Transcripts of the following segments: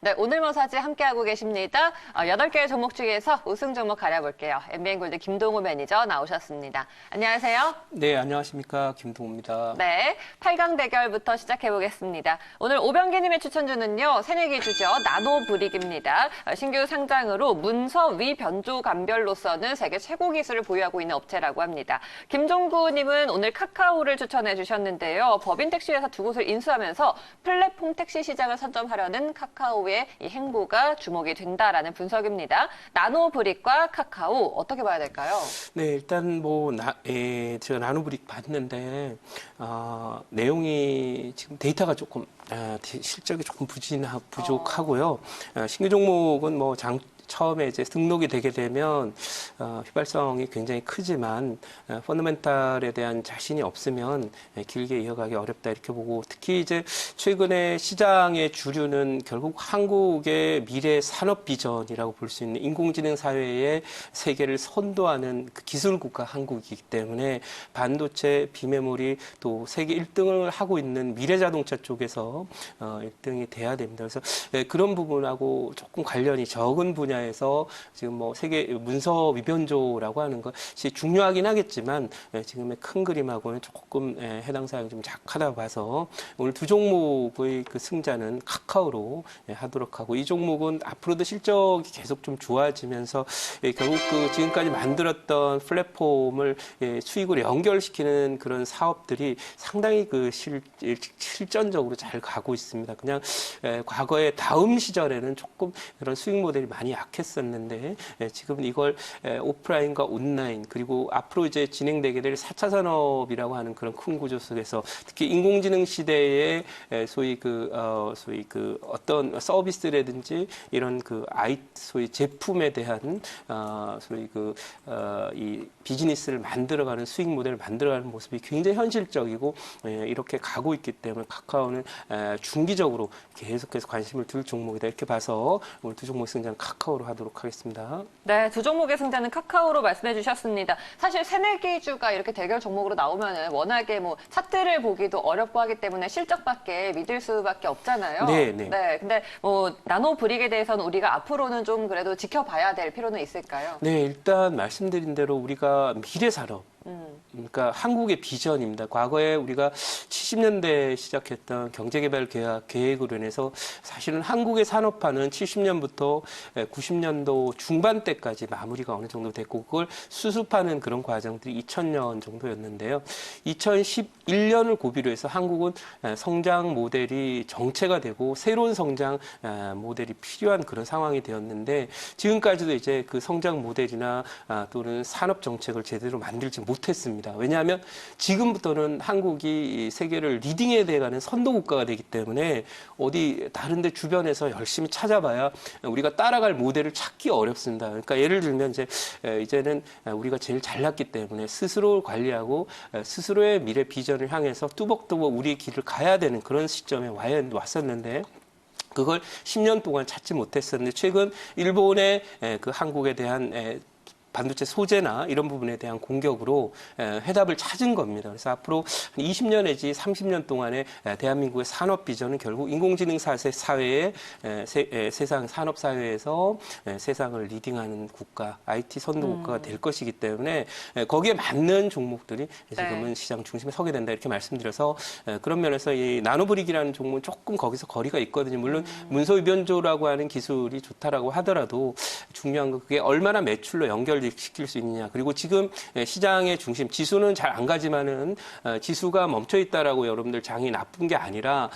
네, 오늘 머사지 함께하고 계십니다. 8개의 종목 중에서 우승 종목 가려볼게요. MBN골드 김동호 매니저 나오셨습니다. 안녕하세요. 네, 안녕하십니까. 김동호입니다. 네, 8강 대결부터 시작해보겠습니다. 오늘 오병기님의 추천주는요, 새내기주죠. 나노브릭입니다. 신규 상장으로 문서 위변조 감별로서는 세계 최고 기술을 보유하고 있는 업체라고 합니다. 김종구님은 오늘 카카오를 추천해 주셨는데요. 법인 택시회사 두 곳을 인수하면서 플랫폼 택시 시장을 선점하려는 카카오의 이 행보가 주목이 된다라는 분석입니다. 나노브릭과 카카오 어떻게 봐야 될까요? 네, 일단 제가 나노브릭 봤는데 내용이 지금 데이터가 조금 실적이 조금 부족하고요. 신규 종목은 처음에 이제 등록이 되게 되면 휘발성이 굉장히 크지만 펀더멘탈에 대한 자신이 없으면 길게 이어가기 어렵다 이렇게 보고, 특히 이제 최근에 시장의 주류는 결국 한국의 미래 산업 비전이라고 볼 수 있는 인공지능 사회의 세계를 선도하는 그 기술 국가 한국이기 때문에 반도체, 비메모리 또 세계 1등을 하고 있는 미래 자동차 쪽에서 1등이 돼야 됩니다. 그래서 그런 부분하고 조금 관련이 적은 분야에서 지금 세계 문서 위변조라고 하는 것이 중요하긴 하겠지만 지금의 큰 그림하고는 조금 해당 사항이 좀 작하다 봐서 오늘 두 종목의 그 승자는 카카오로 하도록 하고, 이 종목은 앞으로도 실적이 계속 좀 좋아지면서 결국 그 지금까지 만들었던 플랫폼을 수익으로 연결시키는 그런 사업들이 상당히 그 실전적으로 잘 가고 있습니다. 그냥 과거에 다음 시절에는 조금 그런 수익 모델이 많이 약했었는데 지금 이걸 오프라인과 온라인 그리고 앞으로 이제 진행되게 될 4차 산업이라고 하는 그런 큰 구조 속에서 특히 인공지능 시대에 소위 어떤 서비스라든지 이런 소위 제품에 대한 이 비즈니스를 만들어가는 수익 모델을 만들어가는 모습이 굉장히 현실적이고 이렇게 가고 있기 때문에 카카오는 중기적으로 계속해서 관심을 둘 종목이다 이렇게 봐서 오늘 두 종목 승자는 카카오로 하도록 하겠습니다. 네, 두 종목의 승자는 카카오로 말씀해 주셨습니다. 사실 새내기주가 이렇게 대결 종목으로 나오면은 워낙에 차트를 보기도 어렵고 하기 때문에 실적밖에 믿을 수밖에 없잖아요. 네. 근데 나노브릭에 대해서는 우리가 앞으로는 좀 그래도 지켜봐야 될 필요는 있을까요? 네, 일단 말씀드린 대로 우리가 미래 산업, 그러니까 한국의 비전입니다. 과거에 우리가 70년대에 시작했던 경제개발 계획으로 인해서 사실은 한국의 산업화는 70년부터 90년도 중반 때까지 마무리가 어느 정도 됐고, 그걸 수습하는 그런 과정들이 2000년 정도였는데요. 2011년을 고비로 해서 한국은 성장 모델이 정체가 되고 새로운 성장 모델이 필요한 그런 상황이 되었는데, 지금까지도 이제 그 성장 모델이나 또는 산업 정책을 제대로 만들지 못했습니다. 왜냐하면 지금부터는 한국이 세계를 리딩해 돼가는 선도 국가가 되기 때문에 어디 다른데 주변에서 열심히 찾아봐야 우리가 따라갈 모델을 찾기 어렵습니다. 그러니까 예를 들면 이제는 우리가 제일 잘났기 때문에 스스로 관리하고 스스로의 미래 비전을 향해서 뚜벅뚜벅 우리의 길을 가야 되는 그런 시점에 왔었는데, 그걸 10년 동안 찾지 못했었는데 최근 일본의 그 한국에 대한 반도체 소재나 이런 부분에 대한 공격으로 해답을 찾은 겁니다. 그래서 앞으로 20년 내지 30년 동안의 대한민국의 산업 비전은 결국 인공지능 사회의 세상 산업 사회에서 세상을 리딩하는 국가, IT 선도 국가가 될 것이기 때문에 거기에 맞는 종목들이 지금은 시장 중심에 서게 된다 이렇게 말씀드려서, 그런 면에서 이 나노브릭이라는 종목은 조금 거기서 거리가 있거든요. 물론 문서위변조라고 하는 기술이 좋다라고 하더라도 중요한 건 그게 얼마나 매출로 시킬 수 있느냐. 그리고 지금 시장의 중심, 지수는 잘 안 가지만은 지수가 멈춰 있다라고 여러분들 장이 나쁜 게 아니라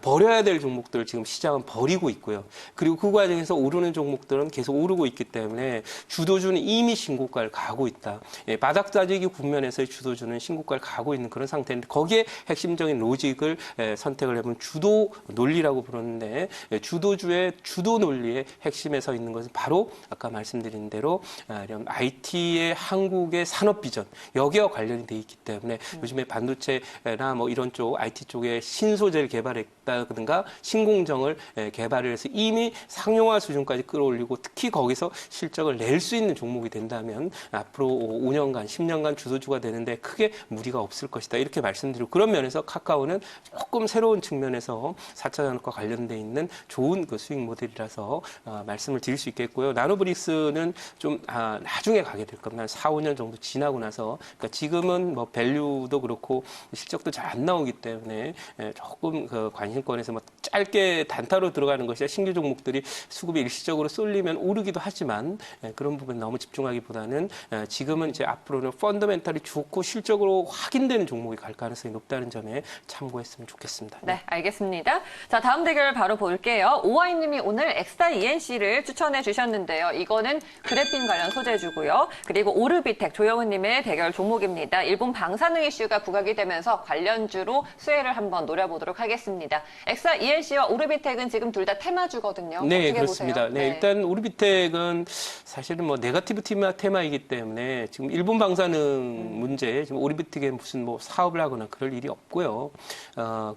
버려야 될 종목들을 지금 시장은 버리고 있고요. 그리고 그 과정에서 오르는 종목들은 계속 오르고 있기 때문에 주도주는 이미 신고가를 가고 있다. 바닥 다지기 국면에서의 주도주는 신고가를 가고 있는 그런 상태인데, 거기에 핵심적인 로직을 선택을 해보면 주도 논리라고 부르는데, 주도주의 주도 논리의 핵심에 서 있는 것은 바로 아까 말씀드린 대로 이런 IT의 한국의 산업 비전 여기와 관련이 돼 있기 때문에 요즘에 반도체나 뭐 이런 쪽 IT 쪽에 신소재를 개발했다든가 신공정을 개발을 해서 이미 상용화 수준까지 끌어올리고 특히 거기서 실적을 낼 수 있는 종목이 된다면 앞으로 5년간, 10년간 주도주가 되는데 크게 무리가 없을 것이다. 이렇게 말씀드리고 그런 면에서 카카오는 조금 새로운 측면에서 4차 산업과 관련돼 있는 좋은 그 수익 모델이라서 말씀을 드릴 수 있겠고요. 나노브릭스는 좀 나중에 가게 될 겁니다. 한 4, 5년 정도 지나고 나서 그러니까 지금은 뭐 밸류도 그렇고 실적도 잘 안 나오기 때문에 조금 그 관심권에서 뭐 짧게 단타로 들어가는 것이 신규 종목들이 수급이 일시적으로 쏠리면 오르기도 하지만 그런 부분 너무 집중하기보다는 지금은 이제 앞으로는 펀더멘탈이 좋고 실적으로 확인되는 종목이 갈 가능성이 높다는 점에 참고했으면 좋겠습니다. 네, 알겠습니다. 자, 다음 대결 바로 볼게요. 오하임님이 오늘 엑사 ENC를 추천해 주셨는데요. 이거는 그래핀 관련 소재주고요. 그리고 오르비텍 조영은님의 대결 종목입니다. 일본 방사능 이슈가 부각이 되면서 관련주로 수혜를 한번 노려보도록 하겠습니다. 엑사 ENC와 오르비텍은 지금 둘 다 테마주거든요. 네, 어떻게 그렇습니다. 보세요? 네, 일단 오르비텍은 사실은 뭐 네거티브 테마이기 때문에 지금 일본 방사능 문제, 지금 오르비텍에 무슨 뭐 사업을 하거나 그럴 일이 없고요.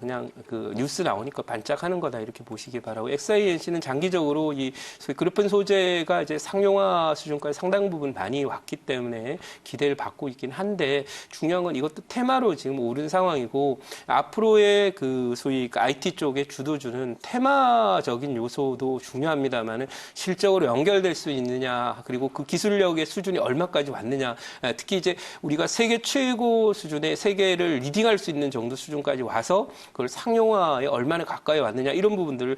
그냥 그 뉴스 나오니까 반짝하는 거다 이렇게 보시기 바라고. XINC는 장기적으로 이 소위 그래핀 소재가 이제 상용화 수준까지 상당 부분 많이 왔기 때문에 기대를 받고 있긴 한데 중요한 건 이것도 테마로 지금 오른 상황이고 앞으로의 그 소위 IT 쪽의 주도주는 테마적인 요소도 중요합니다만은 실적으로 연결될 수 있느냐 그리고 그 기술력의 수준이 얼마까지 왔느냐 특히 이제 우리가 세계 최고 수준의 세계를 리딩할 수 있는 정도 수준까지 와서 그걸 상용화에 얼마나 가까이 왔느냐 이런 부분들을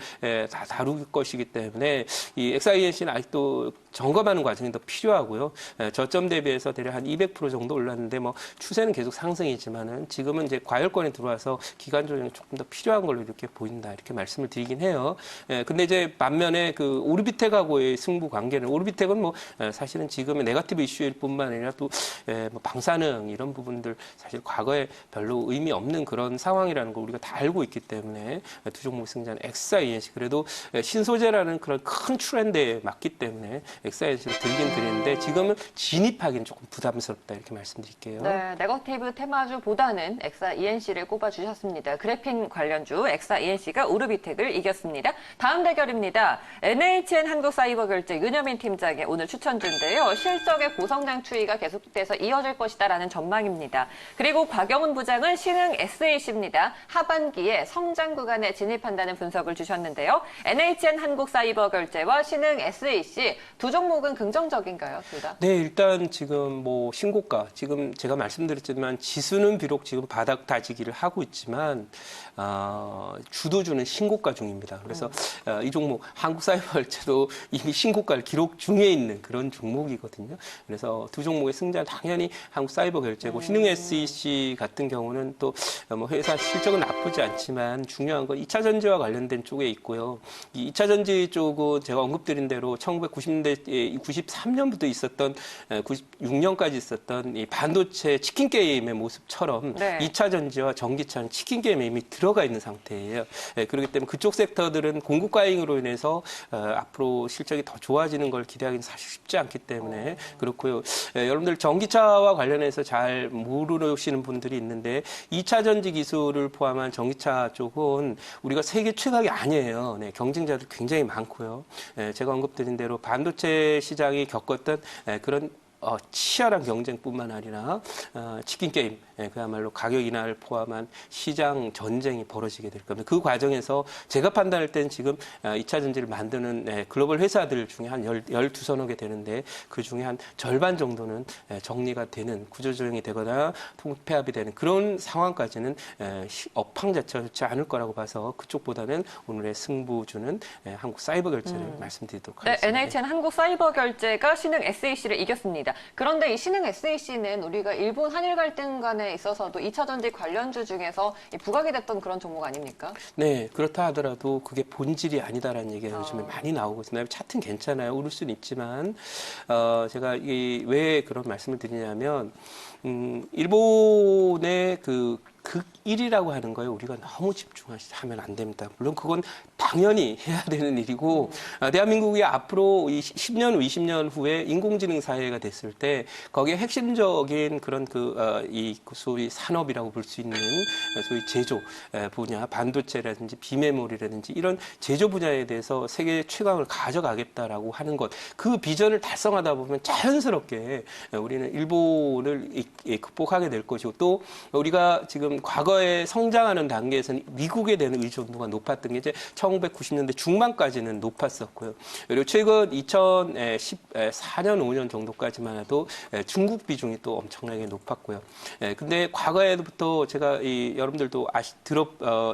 다 다룰 것이기 때문에 이 XINC는 아직도 점검하는 과정이 더 필요하고요. 저점 대비해서 대략 한 200% 정도 올랐는데 뭐 추세는 계속 상승이지만은 지금은 이제 과열권에 들어와서 기간 조정이 조금 더 필요한 걸로 이렇게 보인다 이렇게 말씀을 드리긴 해요. 근데 이제 반면에 그 오르비텍하고의 승부 관계는 오르비텍은 뭐 사실은 지금의 네거티브 이슈일 뿐만 아니라 또 뭐 방사능 이런 부분들 사실 과거에 별로 의미 없는 그런 상황이라는 걸 우리가 다 알고 있기 때문에 두 종목 승자는 XINC 그래도 신소재라는 그런 큰 트렌드에 맞기 때문에 XINC를 들긴 드리는데 지금은 진입하기는 조금 부담스럽다 이렇게 말씀드릴게요. 네, 네거티브 테마주보다는 엑사 ENC를 꼽아주셨습니다. 그래핀 관련주 엑사 ENC가 오르비텍을 이겼습니다. 다음 대결입니다. NHN 한국사이버결제 윤여민 팀장의 오늘 추천주인데요. 실적의 고성장 추이가 계속돼서 이어질 것이다라는 전망입니다. 그리고 곽영훈 부장은 신흥 SAC입니다. 하반기에 성장 구간에 진입한다는 분석을 주셨는데요. NHN 한국사이버결제와 신흥 SAC 두 종목은 긍정적인가요, 둘 다? 네, 일단 지금 뭐 신고가, 지금 제가 말씀드렸지만 지수는 비록 지금 바닥 다지기를 하고 있지만 주도주는 신고가 중입니다. 그래서 이 종목 한국사이버결제도 이미 신고가를 기록 중에 있는 그런 종목이거든요. 그래서 두 종목의 승자는 당연히 한국사이버결제고 신흥 SEC 같은 경우는 또 뭐 회사 실적은 나쁘지 않지만 중요한 건 2차 전지와 관련된 쪽에 있고요. 이 2차 전지 쪽은 제가 언급드린 대로 1990년대 93년부터 있었던 96년까지 있었던 이 반도체 치킨 게임의 모습처럼 네. 2차 전지와 전기차는 치킨 게임에 이미 들어가 있는 상태예요. 그렇기 때문에 그쪽 섹터들은 공급 과잉으로 인해서 앞으로 실적이 더 좋아지는 걸 기대하기는 사실 쉽지 않기 때문에 그렇고요. 여러분들 전기차와 관련해서 잘 모르시는 분들이 있는데 2차 전지 기술을 포함한 전기차 쪽은 우리가 세계 최강이 아니에요. 네, 경쟁자들 굉장히 많고요. 제가 언급드린 대로 반도체 시장이 겪었던 그런 치열한 경쟁뿐만 아니라 치킨 게임, 그야말로 가격 인하를 포함한 시장 전쟁이 벌어지게 될 겁니다. 그 과정에서 제가 판단할 때는 지금 2차 전지를 만드는 글로벌 회사들 중에 한 12서너 개 되는데 그 중에 한 절반 정도는 정리가 되는 구조조정이 되거나 통폐합이 되는 그런 상황까지는 업황 자체가 좋지 않을 거라고 봐서 그쪽보다는 오늘의 승부주는 한국사이버결제를 말씀드리도록 네, 하겠습니다. NHN 한국사이버결제가 신흥 SAC를 이겼습니다. 그런데 이 신흥 SAC는 우리가 일본 한일 갈등 간에 있어서도 2차 전지 관련주 중에서 부각이 됐던 그런 종목 아닙니까? 네, 그렇다 하더라도 그게 본질이 아니다라는 얘기가 요즘에 많이 나오고 있습니다. 차트는 괜찮아요. 오를 수는 있지만, 제가 왜 그런 말씀을 드리냐면, 일본의 그 극1이라고 하는 거에 우리가 너무 집중하면 안 됩니다. 물론 그건 당연히 해야 되는 일이고 대한민국이 앞으로 10년, 20년 후에 인공지능 사회가 됐을 때 거기에 핵심적인 그런 이 소위 산업이라고 볼 수 있는 소위 제조 분야, 반도체라든지 비메모리라든지 이런 제조 분야에 대해서 세계 최강을 가져가겠다라고 하는 것, 그 비전을 달성하다 보면 자연스럽게 우리는 일본을 극복하게 될 것이고 또 우리가 지금 과거에 성장하는 단계에서는 미국에 대한 의존도가 높았던 게 이제 1990년대 중반까지는 높았었고요. 그리고 최근 2014년, 5년 정도까지만 해도 중국 비중이 또 엄청나게 높았고요. 근데 과거에부터 제가 여러분들도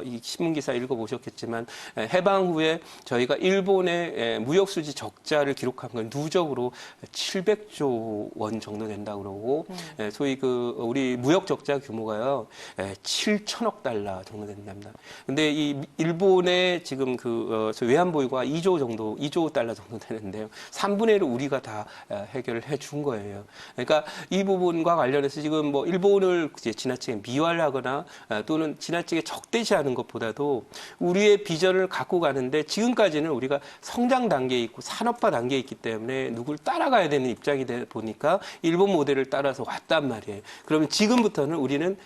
이 신문 기사 읽어보셨겠지만 해방 후에 저희가 일본의 무역 수지 적자를 기록한 건 누적으로 700조 원 정도 된다고 그러고 소위 우리 무역 적자 규모가요 7천억 달러 정도 된답니다. 근데 이 일본의 지금 소위 외환보유고가 2조 달러 정도 되는데요. 3분의 1을 우리가 다 해결을 해준 거예요. 그러니까 이 부분과 관련해서 지금 뭐 일본을 지나치게 미화하거나 또는 지나치게 적대시하는 것보다도 우리의 비전을 갖고 가는데 지금까지는 우리가 성장 단계에 있고 산업화 단계에 있기 때문에 누굴 따라가야 되는 입장이 되다 보니까 일본 모델을 따라서 왔단 말이에요. 그러면 지금부터는 우리는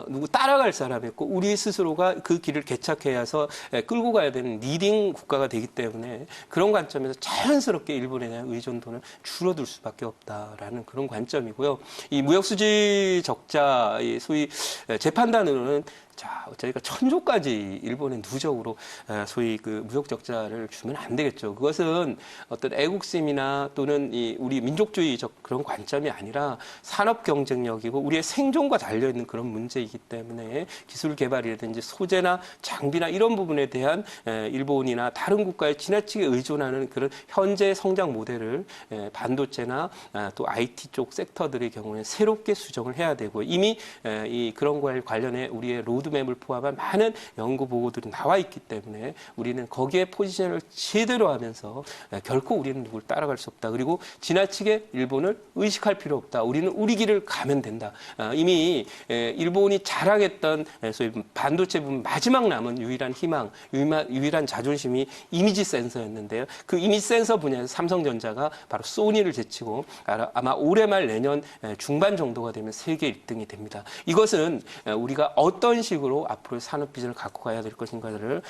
누구 따라갈 사람이 있고 우리 스스로가 그 길을 개척해야 해서 끌고 가야 되는 리딩 국가가 되기 때문에 그런 관점에서 자연스럽게 일본에 대한 의존도는 줄어들 수밖에 없다라는 그런 관점이고요. 이 무역수지 적자, 소위 제 판단으로는 저희가 1000조까지 일본에 누적으로 소위 무역 적자를 주면 안 되겠죠. 그것은 어떤 애국심이나 또는 우리 민족주의적 그런 관점이 아니라 산업 경쟁력이고 우리의 생존과 달려있는 그런 문제이기 때문에 기술 개발이라든지 소재나 장비나 이런 부분에 대한 일본이나 다른 국가에 지나치게 의존하는 그런 현재 성장 모델을 반도체나 또 IT 쪽 섹터들의 경우에 새롭게 수정을 해야 되고 이미 그런 거에 관련해 우리의 로드맵을 포함한 많은 연구 보고들이 나와 있기 때문에 우리는 거기에 포지션을 제대로 하면서 결코 우리는 누굴 따라갈 수 없다. 그리고 지나치게 일본을 의식할 필요 없다. 우리는 우리 길을 가면 된다. 이미 일본이 자랑했던 소위 반도체 부분 마지막 남은 유일한 희망, 유일한 자존심이 이미지 센서였는데요. 그 이미지 센서 분야에서 삼성전자가 바로 소니를 제치고 아마 올해 말 내년 중반 정도가 되면 세계 1등이 됩니다. 이것은 우리가 어떤 식으로 앞으로 산업 비전을 갖고 가야 될 것인가를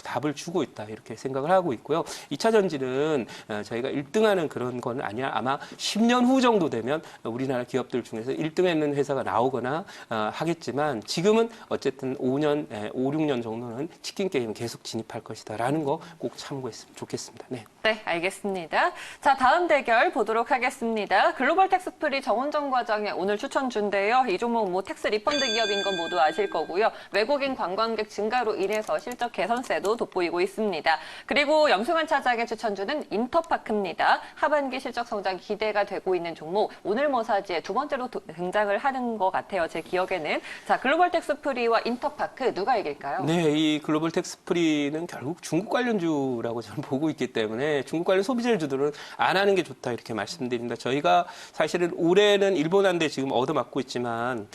답을 주고 있다 이렇게 생각을 하고 있고요. 2차 전지는 저희가 1등하는 그런 건 아니야. 아마 10년 후 정도 되면 우리나라 기업들 중에서 1등했는 회사가 나오거나 하겠지만 지금은 어쨌든 5, 6년 정도는 치킨 게임 계속 진입할 것이다라는 거 꼭 참고했으면 좋겠습니다. 네. 네, 알겠습니다. 자, 다음 대결 보도록 하겠습니다. 글로벌 텍스프리 정은정 과장의 오늘 추천주인데요. 이 종목 뭐 텍스 리펀드 기업인 건 모두 아실 거고요. 외국인 관광객 증가로 인해서 실적 개선세도 돋보이고 있습니다. 그리고 염승환 차장의 추천주는 인터파크입니다. 하반기 실적 성장 기대가 되고 있는 종목. 오늘 모사지에 두 번째로 등장을 하는 것 같아요. 제 기억에는. 자, 글로벌 텍스프리와 인터파크 누가 이길까요? 네, 이 글로벌 텍스프리는 결국 중국 관련주라고 저는 보고 있기 때문에 중국 관련 소비재주들은 안 하는 게 좋다 이렇게 말씀드립니다. 저희가 사실은 올해는 일본한테 지금 얻어맞고 있지만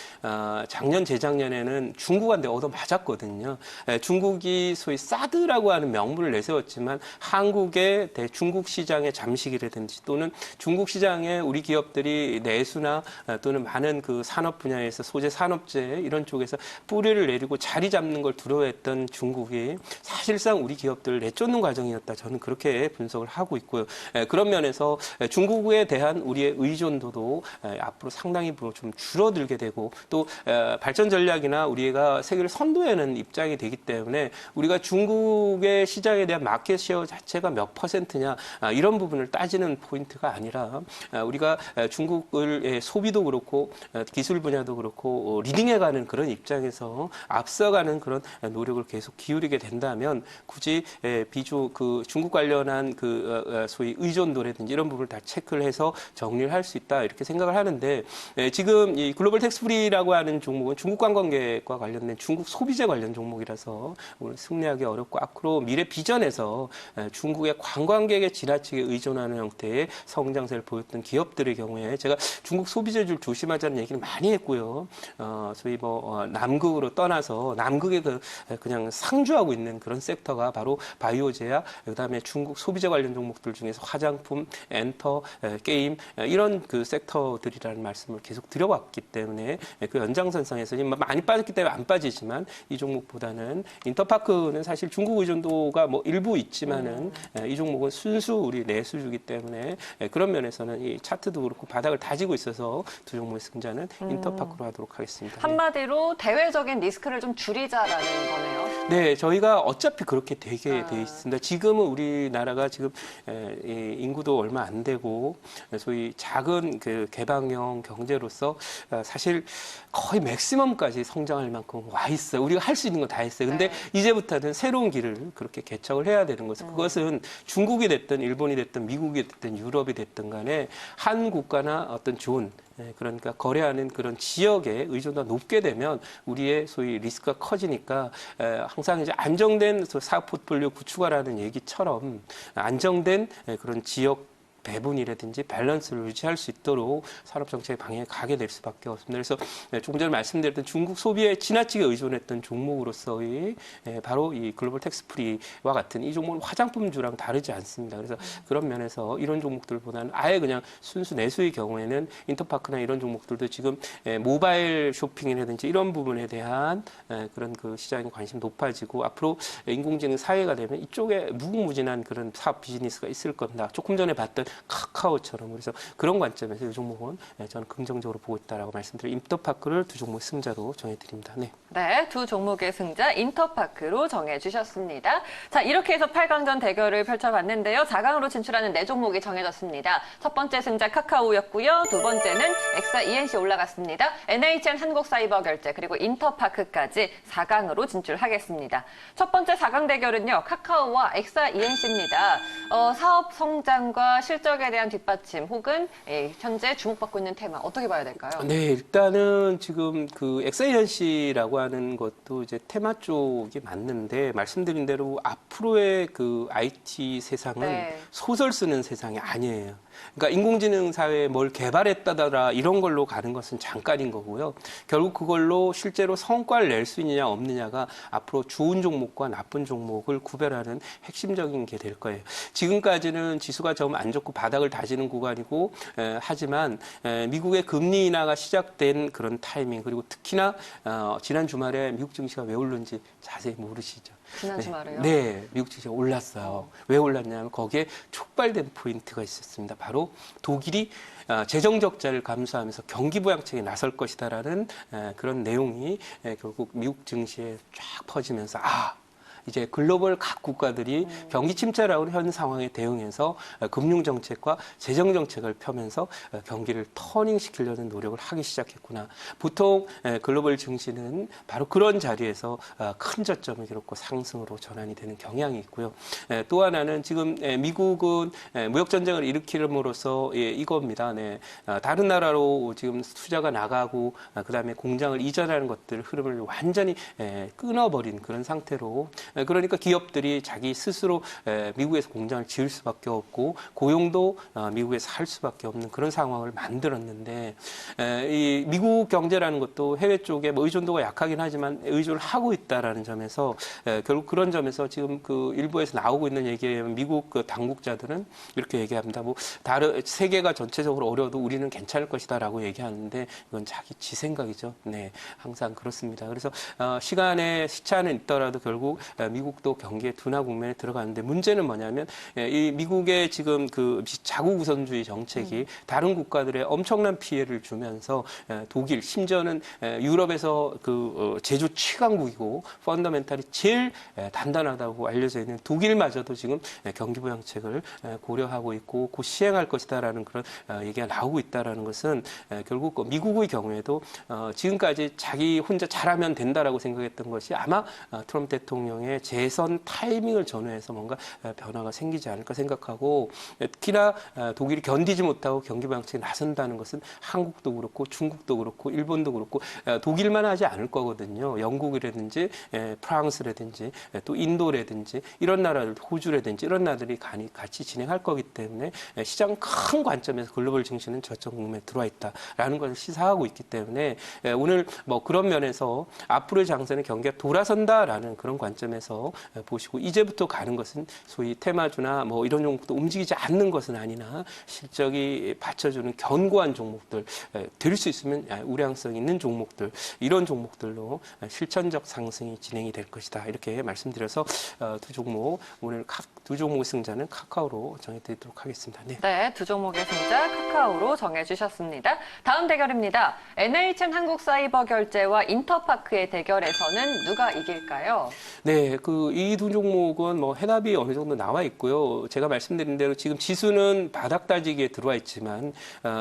작년 재작년에는 중국한테 얻어맞았거든요. 중국이 소위 사드라고 하는 명분을 내세웠지만 한국의 중국 시장의 잠식이라든지 또는 중국 시장에 우리 기업들이 내수나 또는 많은 그 산업 분야에서 소재 산업재 이런 쪽에서 뿌리를 내리고 자리 잡는 걸 두려워했던 중국이 사실상 우리 기업들을 내쫓는 과정이었다. 저는 그렇게 분석을 하고 있고요. 그런 면에서 중국에 대한 우리의 의존도도 앞으로 상당히 좀 줄어들게 되고 또 발전 전략이나 우리가 세계를 선도하는 입장이 되기 때문에 우리가 중국의 시장에 대한 마켓시어 자체가 몇 퍼센트냐 이런 부분을 따지는 포인트가 아니라 우리가 중국을 소비도 그렇고 기술 분야도 그렇고 리딩해가는 그런 입장에서 앞서가는 그런 노력을 계속 기울이게 된다면 굳이 중국 관련한 소위 의존도라든지 이런 부분을 다 체크를 해서 정리를 할 수 있다 이렇게 생각을 하는데 지금 이 글로벌 텍스프리라고 하는 종목은 중국 관광객과 관련된 중국 소비재 관련 종목이라서 오늘 승리하기 어렵고 앞으로 미래 비전에서 중국의 관광객에 지나치게 의존하는 형태의 성장세를 보였던 기업들의 경우에 제가 중국 소비재를 조심하자는 얘기를 많이 했고요. 소위 남극으로 떠나서 남극에 그냥 상주하고 있는 그런 섹터가 바로 바이오제약, 그다음에 중국 소비재 관련 종목들 중에서 화장품, 엔터, 게임 이런 그 섹터들이라는 말씀을 계속 드려왔기 때문에 그 연장선상에서 많이 빠졌기 때문에 안 빠지지만 이 종목보다는 인터파크는 사실 중국 의존도가 일부 있지만은 이 종목은 순수 우리 내수주기 때문에 그런 면에서는 이 차트도 그렇고 바닥을 다지고 있어서 두 종목의 승자는 인터파크로 하도록 하겠습니다. 한마디로 대외적인 리스크를 좀 줄이자라는 거네요. 네, 저희가 어차피 그렇게 되게 돼 있습니다. 지금은 우리나라가 지금 인구도 얼마 안 되고 소위 작은 그 개방형 경제로서 사실 거의 맥시멈까지 성장할 만큼 와 있어요. 우리가 할 수 있는 거 다 했어요. 근데 이제부터는 새로운 길을 그렇게 개척을 해야 되는 것은 그것은 중국이 됐든 일본이 됐든 미국이 됐든 유럽이 됐든 간에 한 국가나 어떤 존 그러니까 거래하는 그런 지역의 의존도가 높게 되면 우리의 소위 리스크가 커지니까 항상 이제 안정된 사업 포트폴리오 구축하라는 얘기처럼 안정된 그런 지역 배분이라든지 밸런스를 유지할 수 있도록 산업정책의 방향에 가게 될 수밖에 없습니다. 그래서 조금 전에 말씀드렸던 중국 소비에 지나치게 의존했던 종목으로서의 바로 이 글로벌 텍스프리와 같은 이 종목은 화장품주랑 다르지 않습니다. 그래서 그런 면에서 이런 종목들보다는 아예 그냥 순수 내수의 경우에는 인터파크나 이런 종목들도 지금 모바일 쇼핑이라든지 이런 부분에 대한 그런 그 시장의 관심이 높아지고 앞으로 인공지능 사회가 되면 이쪽에 무궁무진한 그런 사업 비즈니스가 있을 겁니다. 조금 전에 봤던 카카오처럼. 그래서 그런 관점에서 이 종목은 저는 긍정적으로 보고 있다라고 말씀드리고 인터파크를 두 종목 승자로 정해드립니다. 네. 네, 두 종목의 승자 인터파크로 정해주셨습니다. 자, 이렇게 해서 8강전 대결을 펼쳐봤는데요. 4강으로 진출하는 4종목이 정해졌습니다. 첫 번째 승자 카카오였고요. 두 번째는 엑사 ENC 올라갔습니다. NHN 한국사이버결제 그리고 인터파크까지 4강으로 진출하겠습니다. 첫 번째 4강 대결은요. 카카오와 엑사 ENC입니다. 사업 성장과 실적에 대한 뒷받침 혹은 현재 주목받고 있는 테마 어떻게 봐야 될까요? 네, 일단은 지금 그 엑셀런시라고 하는 것도 이제 테마 쪽이 맞는데 말씀드린 대로 앞으로의 그 IT 세상은 소설 쓰는 세상이 아니에요. 그러니까 인공지능 사회에 뭘 개발했다더라 이런 걸로 가는 것은 잠깐인 거고요. 결국 그걸로 실제로 성과를 낼 수 있느냐 없느냐가 앞으로 좋은 종목과 나쁜 종목을 구별하는 핵심적인 게 될 거예요. 지금까지는 지수가 좀 안 좋고 바닥을 다지는 구간이고 하지만 미국의 금리 인하가 시작된 그런 타이밍 그리고 특히나 지난 주말에 미국 증시가 왜 오르는지 자세히 모르시죠. 지난 주말에요? 네, 미국 증시가 올랐어요. 왜 올랐냐면 거기에 촉발된 포인트가 있었습니다. 바로 독일이 재정 적자를 감수하면서 경기 부양책에 나설 것이다라는 그런 내용이 결국 미국 증시에 쫙 퍼지면서 이제 글로벌 각 국가들이 경기 침체라고 현 상황에 대응해서 금융 정책과 재정 정책을 펴면서 경기를 터닝시키려는 노력을 하기 시작했구나. 보통 글로벌 증시는 바로 그런 자리에서 큰 저점을 기록고 상승으로 전환이 되는 경향이 있고요. 또 하나는 지금 미국은 무역 전쟁을 일으킴으로써 이겁니다. 다른 나라로 지금 투자가 나가고 그다음에 공장을 이전하는 것들 흐름을 완전히 끊어버린 그런 상태로 그러니까 기업들이 자기 스스로 미국에서 공장을 지을 수밖에 없고 고용도 미국에서 할 수밖에 없는 그런 상황을 만들었는데 이 미국 경제라는 것도 해외 쪽에 의존도가 약하긴 하지만 의존을 하고 있다라는 점에서 결국 그런 점에서 지금 그 일부에서 나오고 있는 얘기에 미국 그 당국자들은 이렇게 얘기합니다. 다른 세계가 전체적으로 어려워도 우리는 괜찮을 것이다라고 얘기하는데 이건 자기 지 생각이죠. 네, 항상 그렇습니다. 그래서 시간의 시차는 있더라도 결국 미국도 경기의 둔화 국면에 들어가는데 문제는 뭐냐면 이 미국의 지금 그 자국 우선주의 정책이 다른 국가들의 엄청난 피해를 주면서 독일 심지어는 유럽에서 그 제조 최강국이고 펀더멘탈이 제일 단단하다고 알려져 있는 독일마저도 지금 경기 부양책을 고려하고 있고 곧 시행할 것이다라는 그런 얘기가 나오고 있다라는 것은 결국 미국의 경우에도 지금까지 자기 혼자 잘하면 된다라고 생각했던 것이 아마 트럼프 대통령의 때문에 재선 타이밍을 전후해서 뭔가 변화가 생기지 않을까 생각하고 특히나 독일이 견디지 못하고 경기 방책에 나선다는 것은 한국도 그렇고 중국도 그렇고 일본도 그렇고 독일만 하지 않을 거거든요. 영국이라든지 프랑스라든지 또 인도라든지 이런 나라들, 호주라든지 이런 나라들이 같이 진행할 거기 때문에 시장 큰 관점에서 글로벌 증시는 저점 국면에 들어와 있다라는 것을 시사하고 있기 때문에 오늘 뭐 그런 면에서 앞으로의 장세는 경기가 돌아선다라는 그런 관점에서 보시고 이제부터 가는 것은 소위 테마주나 뭐 이런 종목도 움직이지 않는 것은 아니나 실적이 받쳐주는 견고한 종목들 될 수 있으면 우량성 있는 종목들 이런 종목들로 실천적 상승이 진행이 될 것이다 이렇게 말씀드려서 두 종목 오늘 두 종목의 승자는 카카오로 정해드리도록 하겠습니다. 네. 네, 두 종목의 승자 카카오로 정해주셨습니다. 다음 대결입니다. NHN 한국사이버결제와 인터파크의 대결에서는 누가 이길까요? 네, 이 두 종목은 뭐 해답이 어느 정도 나와 있고요. 제가 말씀드린 대로 지금 지수는 바닥 다지기에 들어와 있지만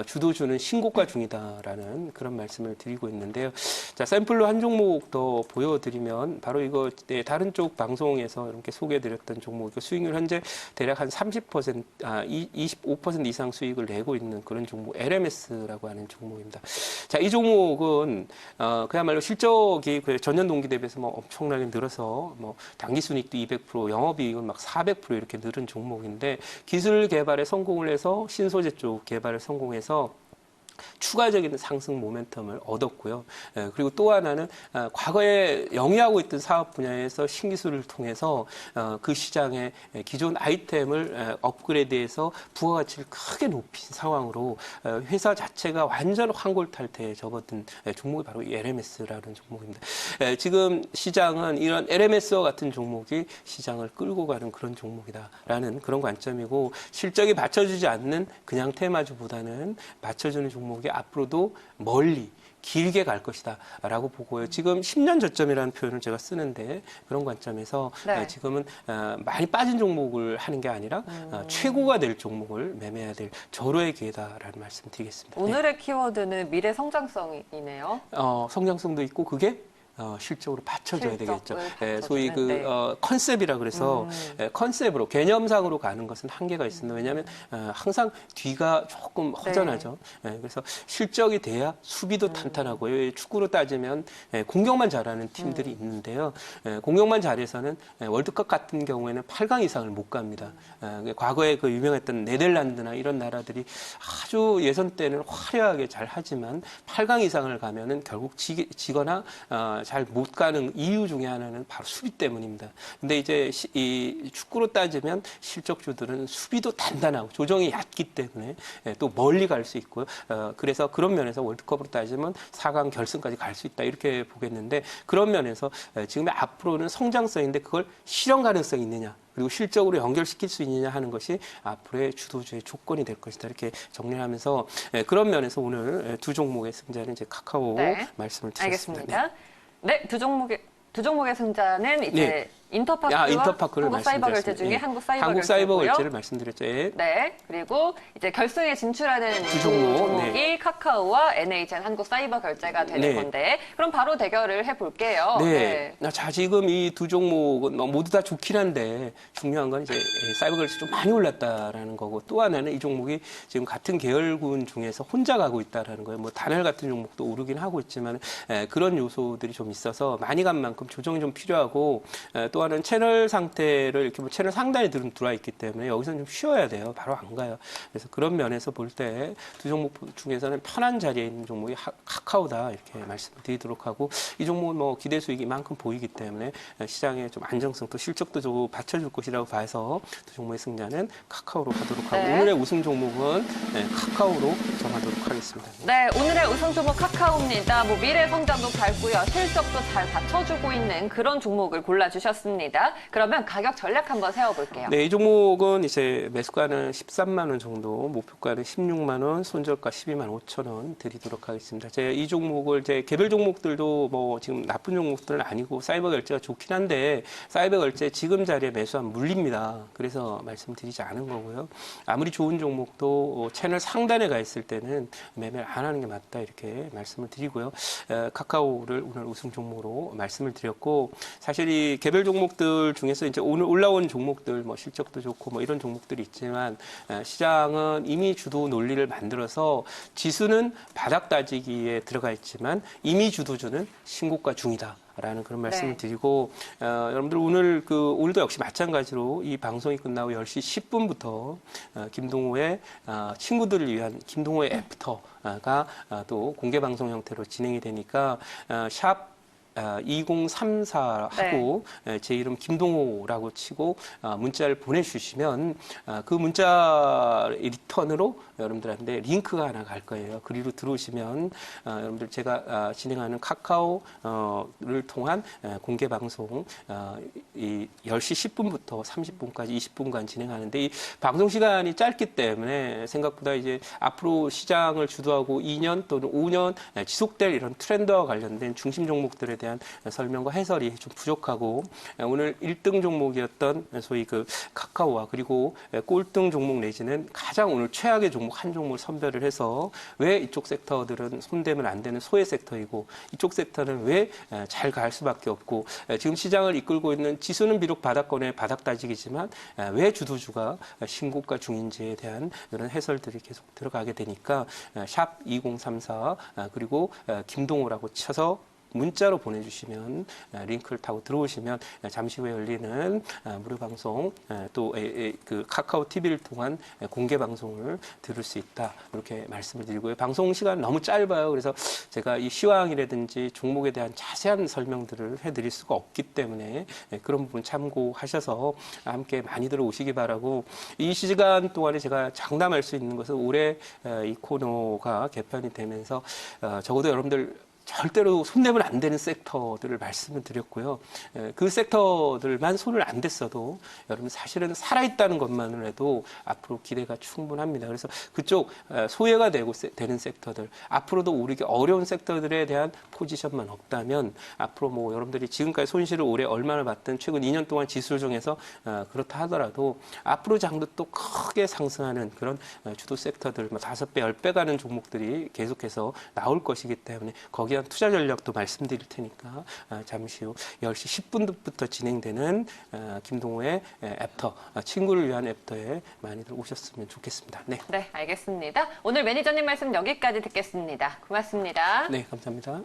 주도주는 신고가 중이다라는 그런 말씀을 드리고 있는데요. 자, 샘플로 한 종목 더 보여드리면 바로 이거 다른 쪽 방송에서 이렇게 소개해드렸던 종목이고 수익률 현재 대략 한 30%, 25% 이상 수익을 내고 있는 그런 종목 LMS라고 하는 종목입니다. 자, 이 종목은 그야말로 실적이 전년 동기 대비해서 뭐 엄청나게 늘어서 뭐 당기순이익도 200%, 영업이익은 막 400% 이렇게 늘은 종목인데 기술 개발에 성공을 해서 신소재 쪽 개발에 성공해서 추가적인 상승 모멘텀을 얻었고요. 그리고 또 하나는 과거에 영위하고 있던 사업 분야에서 신기술을 통해서 그 시장의 기존 아이템을 업그레이드해서 부가가치를 크게 높인 상황으로 회사 자체가 완전 환골탈태에 접어든 종목이 바로 이 LMS라는 종목입니다. 지금 시장은 이런 LMS와 같은 종목이 시장을 끌고 가는 그런 종목이다라는 그런 관점이고 실적이 받쳐주지 않는 그냥 테마주보다는 받쳐주는 종목이 앞으로도 멀리 길게 갈 것이다 라고 보고요. 지금 10년 저점이라는 표현을 제가 쓰는데 그런 관점에서 네. 지금은 많이 빠진 종목을 하는 게 아니라 최고가 될 종목을 매매해야 될 절호의 기회다라는 말씀 드리겠습니다. 오늘의 키워드는 미래 성장성이네요. 성장성도 있고 그게 실적으로 받쳐줘야 되겠죠. 소위 네. 컨셉이라 그래서 컨셉으로 개념상으로 가는 것은 한계가 있습니다. 왜냐하면 항상 뒤가 조금 허전하죠. 그래서 실적이 돼야 수비도 탄탄하고 축구로 따지면 공격만 잘하는 팀들이 있는데요. 공격만 잘해서는 월드컵 같은 경우에는 8강 이상을 못 갑니다. 과거에 그 유명했던 네덜란드나 이런 나라들이 아주 예선 때는 화려하게 잘 하지만 8강 이상을 가면은 결국 지거나 잘 못 가는 이유 중에 하나는 바로 수비 때문입니다. 근데 이제 이 축구로 따지면 실적주들은 수비도 단단하고 조정이 얕기 때문에 또 멀리 갈 수 있고요. 그래서 그런 면에서 월드컵으로 따지면 4강 결승까지 갈 수 있다 이렇게 보겠는데 그런 면에서 지금의 앞으로는 성장성인데 그걸 실현 가능성이 있느냐 그리고 실적으로 연결시킬 수 있느냐 하는 것이 앞으로의 주도주의 조건이 될 것이다. 이렇게 정리하면서 그런 면에서 오늘 두 종목의 승자는 이제 카카오 말씀을 드렸습니다. 알겠습니다. 네, 두 종목의 승자는 이제 인터파크와 한국사이버결제 중에 한국사이버결제를 말씀드렸죠. 네, 그리고 이제 결승에 진출하는 두 종목이 카카오와 NHN 한국사이버결제가 되는 건데 그럼 바로 대결을 해볼게요. 자, 지금 이 두 종목은 모두 다 좋긴 한데 중요한 건 이제 사이버결제 좀 많이 올랐다라는 거고 또 하나는 이 종목이 지금 같은 계열군 중에서 혼자 가고 있다라는 거예요. 뭐 단열 같은 종목도 오르긴 하고 있지만 그런 요소들이 좀 있어서 많이 간 만큼 조정이 좀 필요하고 또 하나는 채널 상태를 이렇게 채널 상단에 들어와 있기 때문에 여기서는 좀 쉬어야 돼요. 바로 안 가요. 그래서 그런 면에서 볼 때 두 종목 중에서는 편한 자리에 있는 종목이 카카오다 이렇게 말씀드리도록 하고 이 종목은 뭐 기대 수익이 이만큼 보이기 때문에 시장에 좀 안정성 또 실적도 좀 받쳐줄 것이라고 봐서 두 종목의 승자는 카카오로 가도록 하고 오늘의 우승 종목은 카카오로 정하도록 하겠습니다. 네, 오늘의 우승 종목 카카오입니다. 뭐 미래 성장도 밟고요. 실적도 잘 받쳐주고 있는 그런 종목을 골라주셨습니다. 그러면 가격 전략 한번 세워볼게요. 네, 이 종목은 이제 매수가는 13만 원 정도, 목표가는 16만 원, 손절가 12만 5천 원 드리도록 하겠습니다. 제가 이 종목을 개별 종목들도 뭐 지금 나쁜 종목들은 아니고 사이버 결제가 좋긴 한데 사이버 결제 지금 자리에 매수하면 물립니다. 그래서 말씀드리지 않은 거고요. 아무리 좋은 종목도 채널 상단에 가 있을 때는 매매를 안 하는 게 맞다 이렇게 말씀을 드리고요. 카카오를 오늘 우승 종목으로 말씀을 드렸고 사실 이 개별 종목 종목들 중에서 이제 오늘 올라온 종목들 뭐 실적도 좋고 뭐 이런 종목들이 있지만 시장은 이미 주도 논리를 만들어서 지수는 바닥 다지기에 들어가 있지만 이미 주도주는 신고가 중이다. 라는 그런 말씀을 네. 드리고 여러분들 오늘도 역시 마찬가지로 이 방송이 끝나고 10시 10분부터 김동호의 친구들을 위한 김동호의 애프터가 또 공개 방송 형태로 진행이 되니까 샵 2034하고 제 이름 김동호라고 치고 문자를 보내주시면 그 문자 리턴으로 여러분들한테 링크가 하나 갈 거예요. 그리로 들어오시면 여러분들 제가 진행하는 카카오를 통한 공개 방송 이 10시 10분부터 30분까지 20분간 진행하는데 이 방송 시간이 짧기 때문에 생각보다 이제 앞으로 시장을 주도하고 2년 또는 5년 지속될 이런 트렌드와 관련된 중심 종목들에 대한 설명과 해설이 좀 부족하고 오늘 1등 종목이었던 소위 그 카카오와 그리고 꼴등 종목 내지는 가장 오늘 최악의 종목 한 종목을 선별을 해서 왜 이쪽 섹터들은 손대면 안 되는 소외 섹터이고 이쪽 섹터는 왜 잘 갈 수밖에 없고 지금 시장을 이끌고 있는 지수는 비록 바닥권에 바닥 다지기지만 왜 주도주가 신고가 중인지에 대한 이런 해설들이 계속 들어가게 되니까 샵 2034 그리고 김동호라고 쳐서 문자로 보내주시면 링크를 타고 들어오시면 잠시 후에 열리는 무료 방송 또 그 카카오 TV를 통한 공개 방송을 들을 수 있다 이렇게 말씀을 드리고요. 방송 시간 너무 짧아요. 그래서 제가 이 시황이라든지 종목에 대한 자세한 설명들을 해드릴 수가 없기 때문에 그런 부분 참고하셔서 함께 많이들 오시기 바라고 이 시간 동안에 제가 장담할 수 있는 것은 올해 이 코너가 개편이 되면서 적어도 여러분들 절대로 손대면 안 되는 섹터들을 말씀을 드렸고요. 그 섹터들만 손을 안 댔어도 여러분 사실은 살아있다는 것만으로도 앞으로 기대가 충분합니다. 그래서 그쪽 소외가 되는 섹터들, 앞으로도 오르기 어려운 섹터들에 대한 포지션만 없다면 앞으로 뭐 여러분들이 지금까지 손실을 올해 얼마나 봤든 최근 2년 동안 지수를 중에서 그렇다 하더라도 앞으로 장도 또 크게 상승하는 그런 주도 섹터들, 뭐 5배, 10배 가는 종목들이 계속해서 나올 것이기 때문에 거기에 대한 투자 전략도 말씀드릴 테니까 잠시 후 10시 10분부터 진행되는 김동호의 애프터, 친구를 위한 애프터에 많이들 오셨으면 좋겠습니다. 네. 네, 알겠습니다. 오늘 매니저님 말씀 여기까지 듣겠습니다. 고맙습니다. 네, 감사합니다.